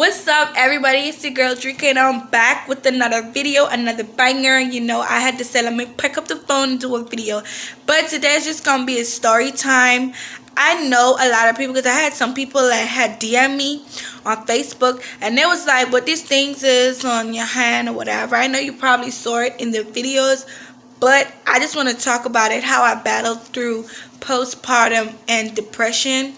What's up, everybody? It's your girl Drika, and I'm back with another video, another banger. I had to say, let me pick up the phone and do a video. But today's just gonna be a story time. I know a lot of people, because I had some people that had DM me on Facebook, and it was like, what these things is on your hand or whatever. I know you probably saw it in the videos, but I just want to talk about it, how I battled through postpartum and depression.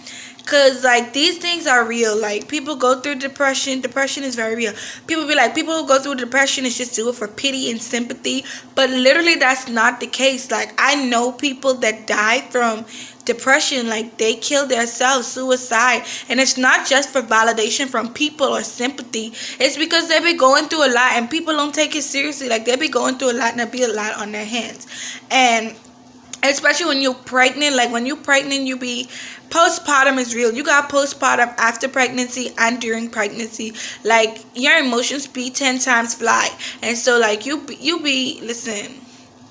Cause like these things are real. Like people go through depression. Depression is very real. People be like, people who go through depression is just do it for pity and sympathy. But literally that's not the case. Like I know people that die from depression, like they kill themselves, suicide. And it's not just for validation from people or sympathy. It's because they be going through a lot and people don't take it seriously. Like they be going through a lot and there be a lot on their hands. And especially when you're pregnant, like when you're pregnant, you be postpartum is real. You got postpartum after pregnancy and during pregnancy. Like your emotions be 10 times fly, and so like you be listen.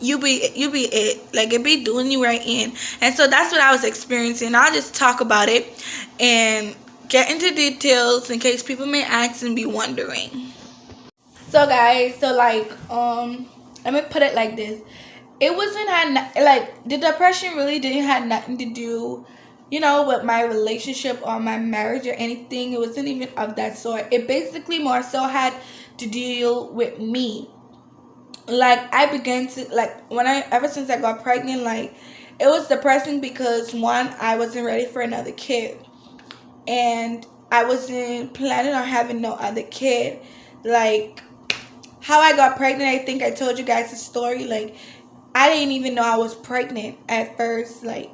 You be it, like it be doing you right in. And so that's what I was experiencing. I'll just talk about it and get into details in case people may ask and be wondering. So guys, let me put it like this. It wasn't like the depression really didn't have nothing to do, with my relationship or my marriage or anything. It wasn't even of that sort. It basically more so had to deal with me. Like I began to ever since I got pregnant, like it was depressing because one, I wasn't ready for another kid, and I wasn't planning on having no other kid. Like how I got pregnant, I think I told you guys the story. Like I didn't even know I was pregnant at first. Like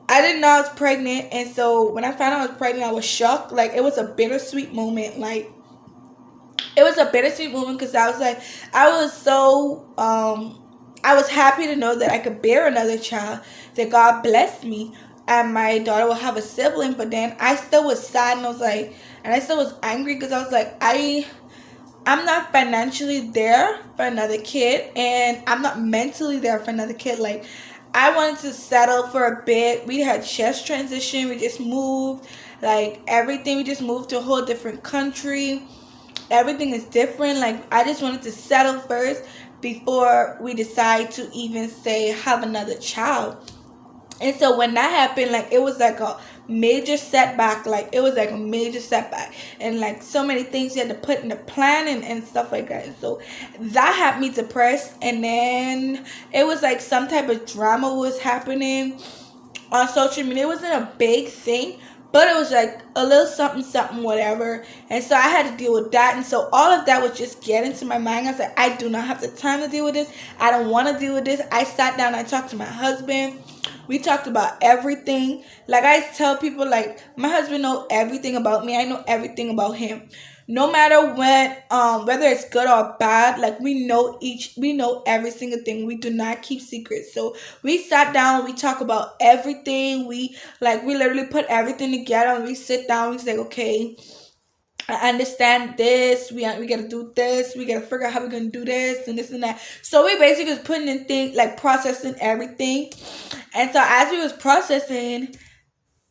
I didn't know I was pregnant, and so when I found out I was pregnant, I was shocked. Like it was a bittersweet moment. Like it was a bittersweet moment because I was like, I was so I was happy to know that I could bear another child, that God blessed me, and my daughter will have a sibling. But then I still was sad, and I was like, and I still was angry because I was like, I'm not financially there for another kid, and I'm not mentally there for another kid. Like I wanted to settle for a bit. We had chest transition. We just moved, like everything. We just moved to a whole different country. Everything is different. Like I just wanted to settle first before we decide to even say have another child. And so when that happened, like it was like a major setback. Like it was like a major setback, and like so many things you had to put in the plan and stuff like that. And so that had me depressed. And then it was like some type of drama was happening on social media. It wasn't a big thing, but it was like a little something, something, whatever. And so I had to deal with that. And so all of that was just getting to my mind. I was like, I do not have the time to deal with this. I don't want to deal with this. I sat down, I talked to my husband. We talked about everything. Like I tell people, like my husband know everything about me. I know everything about him. No matter what, whether it's good or bad, like we know every single thing. We do not keep secrets. So we sat down, we talk about everything. We literally put everything together, and we sit down. We say, okay, I understand this. We gotta do this. We gotta figure out how we're gonna do this and this and that. So we basically was putting in things, like processing everything. And so as we was processing,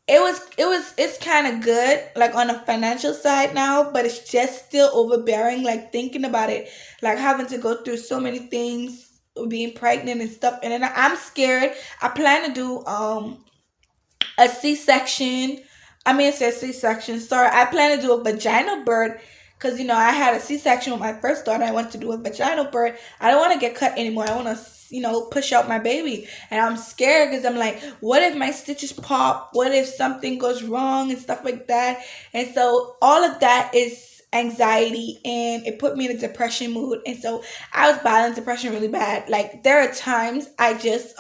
it's kind of good, like on the financial side now, but it's just still overbearing. Like thinking about it, like having to go through so many things, being pregnant and stuff. And then I'm scared. I plan to do a C-section. I mean, it's a C-section. Sorry, I plan to do a vaginal birth because, I had a C-section with my first daughter. I want to do a vaginal birth. I don't want to get cut anymore. I want to, push out my baby. And I'm scared because I'm like, what if my stitches pop? What if something goes wrong and stuff like that? And so all of that is anxiety, and it put me in a depression mood. And so I was battling depression really bad. Like there are times I just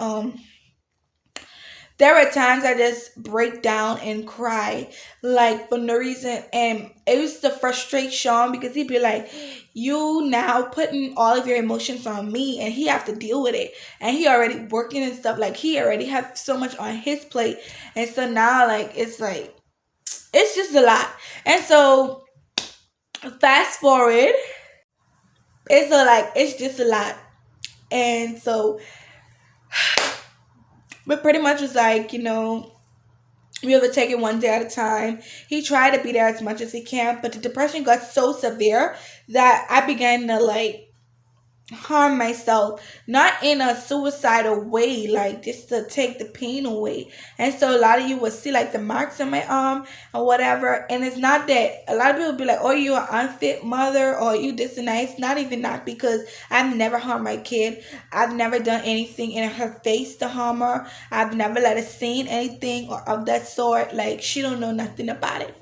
break down and cry, like for no reason. And it was to frustrate Sean because he'd be like, you now putting all of your emotions on me, and he have to deal with it. And he already working and stuff. Like he already have so much on his plate. And so now it's just a lot. And so fast forward, it's just a lot. And so but pretty much was like, We have to take it one day at a time. He tried to be there as much as he can, but the depression got so severe that I began to like harm myself, not in a suicidal way, like just to take the pain away. And so a lot of you will see like the marks on my arm or whatever. And it's not that. A lot of people be like, oh, you're an unfit mother or you this and that. It's not even that, because I've never harmed my kid. I've never done anything in her face to harm her. I've never let her seen anything or of that sort. Like, she don't know nothing about it.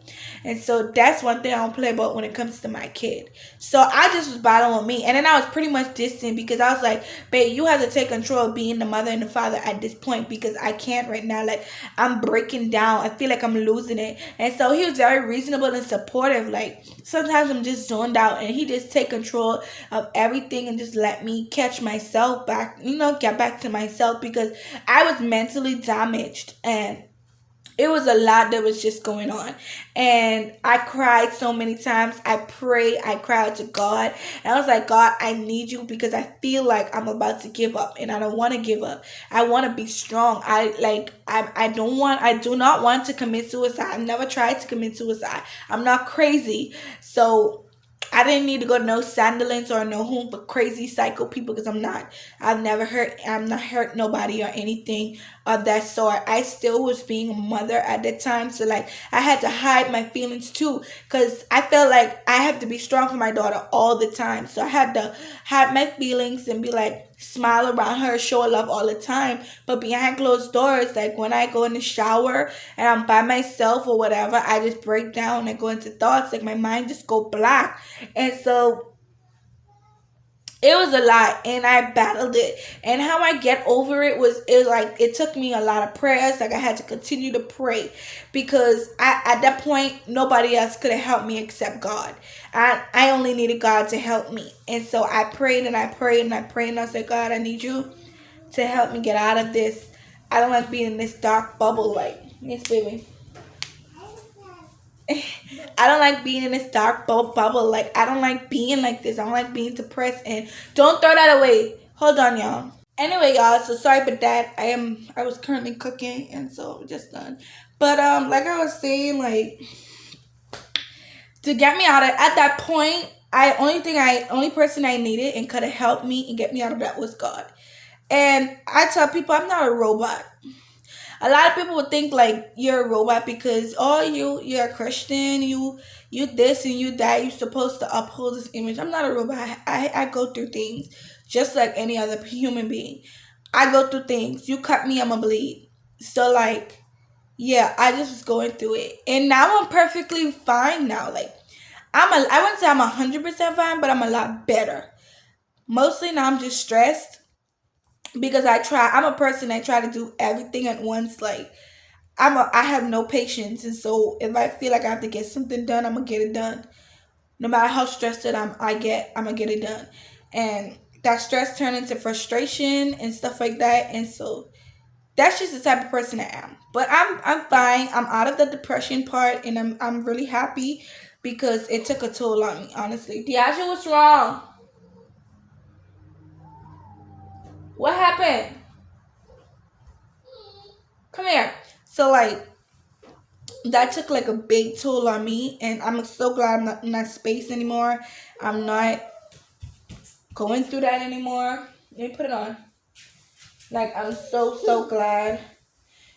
And so that's one thing I don't play about when it comes to my kid. So I just was battling with me. And then I was pretty much distant, because I was like, babe, you have to take control of being the mother and the father at this point, because I can't right now. Like, I'm breaking down. I feel like I'm losing it. And so he was very reasonable and supportive. Like, sometimes I'm just zoned out, and he just take control of everything and just let me catch myself back, get back to myself, because I was mentally damaged. And it was a lot that was just going on. And I cried so many times. I prayed. I cried to God. And I was like, God, I need you, because I feel like I'm about to give up. And I don't want to give up. I want to be strong. I do not want to commit suicide. I've never tried to commit suicide. I'm not crazy. So I didn't need to go to no Sandalins or no home for crazy psycho people, because I'm not. I'm not hurt nobody or anything of that sort. I still was being a mother at that time. So like, I had to hide my feelings too, because I felt like I have to be strong for my daughter all the time. So I had to hide my feelings and be like, smile around her, show her love all the time. But behind closed doors, like when I go in the shower and I'm by myself or whatever, I just break down and go into thoughts. Like, my mind just go black. And so it was a lot, and I battled it. And how I get over it was, it took me a lot of prayers. Like, I had to continue to pray, because at that point, nobody else could have helped me except God. I only needed God to help me. And so I prayed and I prayed and I prayed, and I said, God, I need you to help me get out of this. I don't like being in this dark bubble. Like, yes, baby. I don't like being in this dark bubble. Like, I don't like being like this. I don't like being depressed. And don't throw that away. Hold on, y'all. Anyway, y'all, so sorry about that. I was currently cooking, and so we're just done. But like I was saying, like, to get me out of at that point, only person I needed and could have helped me and get me out of that was God. And I tell people, I'm not a robot. A lot of people would think like you're a robot because you're a Christian, you this and you that, you're supposed to uphold this image. I'm not a robot. I go through things just like any other human being. I go through things. You cut me, I'ma bleed. So like, yeah, I just was going through it, and now I'm perfectly fine now. Like, I wouldn't say I'm 100% fine, but I'm a lot better. Mostly now I'm just stressed, because I'm a person that try to do everything at once. Like, I have no patience, and so if I feel like I have to get something done, I'm gonna get it done. No matter how stressed I get, I'm gonna get it done. And that stress turned into frustration and stuff like that. And so that's just the type of person I am. But I'm fine. I'm out of the depression part, and I'm really happy, because it took a toll on me, honestly. Diaja, what's wrong? What happened? Come here. So like, that took like a big toll on me, and I'm so glad I'm not in that space anymore. I'm not going through that anymore. Let me put it on. Like, I'm so glad.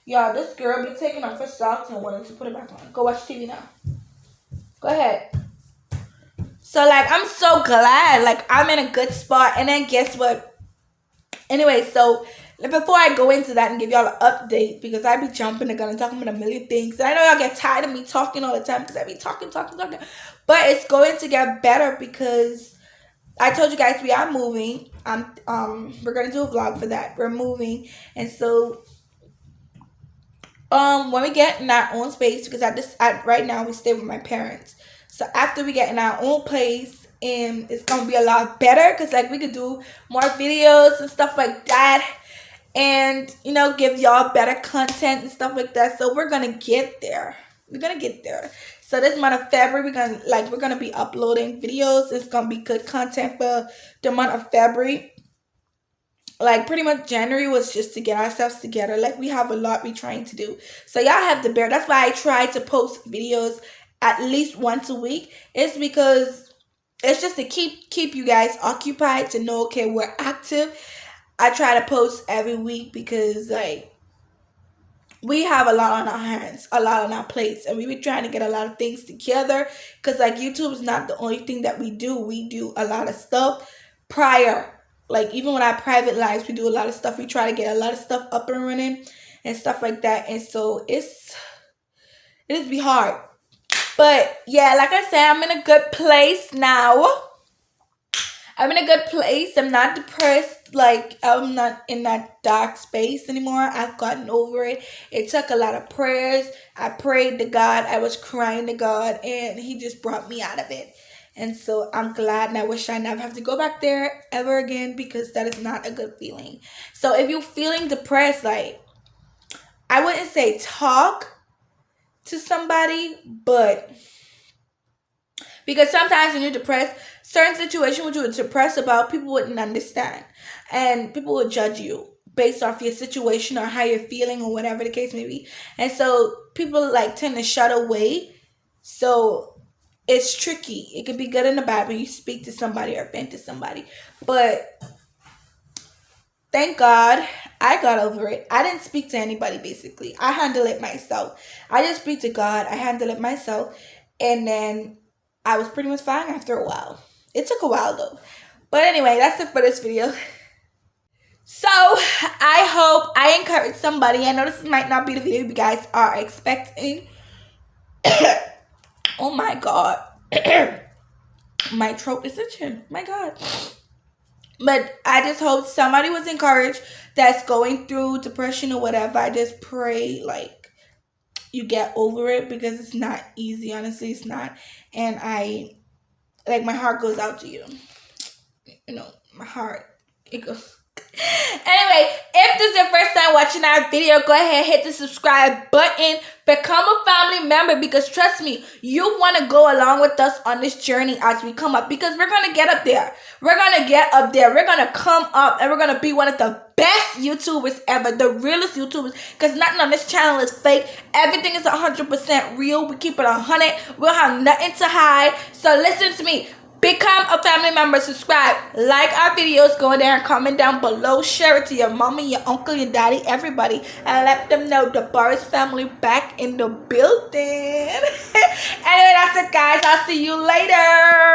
Y'all, this girl be taking off her socks and wanting to put it back on. Go watch TV now. Go ahead. So like, I'm so glad. Like, I'm in a good spot. And then guess what? Anyway, so before I go into that and give y'all an update, because I be jumping the gun and talking about a million things, and I know y'all get tired of me talking all the time, because I be talking, but it's going to get better, because I told you guys we are moving. We're gonna do a vlog for that. We're moving, and so when we get in our own space, because right now we stay with my parents. So after we get in our own place, and it's gonna be a lot better, because like, we could do more videos and stuff like that, and give y'all better content and stuff like that. So we're gonna get there. So this month of February, we're gonna be uploading videos. It's gonna be good content for the month of February. like pretty much January was just to get ourselves together. Like we have a lot we trying to do. So y'all have to bear. That's why I try to post videos at least once a week. It's because it's just to keep you guys occupied, to know, okay, we're active. I try to post every week because like we have a lot on our hands, a lot on our plates, and we be trying to get a lot of things together. Cause like YouTube is not the only thing that we do. We do a lot of stuff prior. Like even with our private lives, we do a lot of stuff. We try to get a lot of stuff up and running and stuff like that. And so it is be hard. But yeah, like I said, I'm in a good place now. I'm in a good place. I'm not depressed. Like, I'm not in that dark space anymore. I've gotten over it. It took a lot of prayers. I prayed to God. I was crying to God. And He just brought me out of it. And so I'm glad. And I wish I never have to go back there ever again. Because that is not a good feeling. So if you're feeling depressed, like, I wouldn't say talk to somebody. But because sometimes when you're depressed, certain situations what you were depressed about, people wouldn't understand. And people would judge you based off your situation or how you're feeling or whatever the case may be. And so people like tend to shut away. So it's tricky. It could be good and bad when you speak to somebody or vent to somebody. But thank God I got over it. I didn't speak to anybody basically. I handled it myself. I just speak to God. I handled it myself. And then I was pretty much fine after a while. It took a while though. But anyway, that's it for this video. So, I hope I encourage somebody. I know this might not be the video you guys are expecting. Oh my God. My throat is itching. My God. But I just hope somebody was encouraged that's going through depression or whatever. I just pray like you get over it because it's not easy. Honestly, it's not. And my heart goes out to you. You know, my heart, it goes. Anyway, if this is your first time watching our video, go ahead and hit the subscribe button. Become a family member because trust me, you want to go along with us on this journey as we come up because we're going to get up there. We're going to get up there. We're going to come up and we're going to be one of the best YouTubers ever. The realest YouTubers because nothing on this channel is fake. Everything is 100% real. We keep it 100. We'll have nothing to hide. So listen to me. Become a family member, subscribe, like our videos, go in there and comment down below, share it to your mommy, your uncle, your daddy, everybody, and let them know the Boris family back in the building. Anyway, that's it guys, I'll see you later.